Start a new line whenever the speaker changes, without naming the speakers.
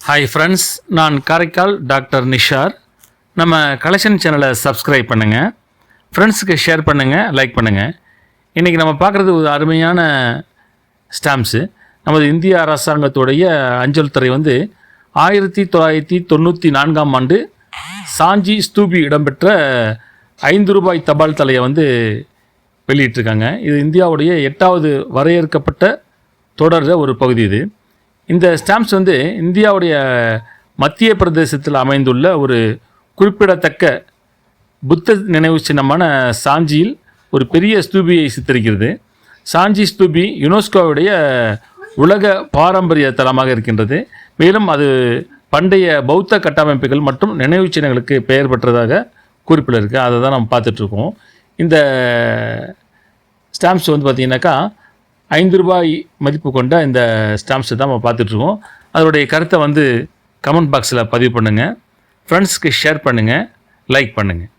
Hi friends, நான் Karaikal doctor Nishar. நம்ம collection சேனலை சப்ஸ்கிரைப் பண்ணுங்கள், ஃப்ரெண்ட்ஸுக்கு ஷேர் பண்ணுங்கள், லைக் பண்ணுங்கள். இன்றைக்கி நம்ம பார்க்குறது ஒரு அருமையான ஸ்டாம்ப்ஸு. நமது இந்திய அரசாங்கத்துடைய அஞ்சல் துறை 1994ஆம் ஆண்டு சாஞ்சி ஸ்தூபி இடம்பெற்ற 5 ரூபாய் தபால் தலையை வெளியிட்டிருக்காங்க. இது இந்தியாவுடைய 8வது வரையறுக்கப்பட்ட தொடரில் ஒரு பகுதி. இது இந்த ஸ்டாம்ப்ஸ் இந்தியாவுடைய மத்திய பிரதேசத்தில் அமைந்துள்ள ஒரு குறிப்பிடத்தக்க புத்த நினைவு சின்னமான சாஞ்சியில் ஒரு பெரிய ஸ்தூபியை சித்தரிக்கிறது. சாஞ்சி ஸ்தூபி யுனெஸ்கோவுடைய உலக பாரம்பரிய தலமாக இருக்கின்றது. மேலும் அது பண்டைய பௌத்த கட்டமைப்புகள் மற்றும் நினைவு சின்னங்களுக்கு பெயர் பெற்றதாக குறிப்பில் இருக்குது. அதை தான் நம்ம பார்த்துட்ருக்கோம். இந்த ஸ்டாம்ப்ஸ் பார்த்திங்கனாக்கா 5 ரூபாய் மதிப்பு கொண்ட இந்த ஸ்டாம்ப்ஸை தான் நம்ம பார்த்துட்ருக்கோம். அதோடைய கருத்தை கமெண்ட் பாக்ஸில் பதிவு பண்ணுங்கள், ஃப்ரெண்ட்ஸ்க்கு ஷேர் பண்ணுங்கள், லைக் பண்ணுங்கள்.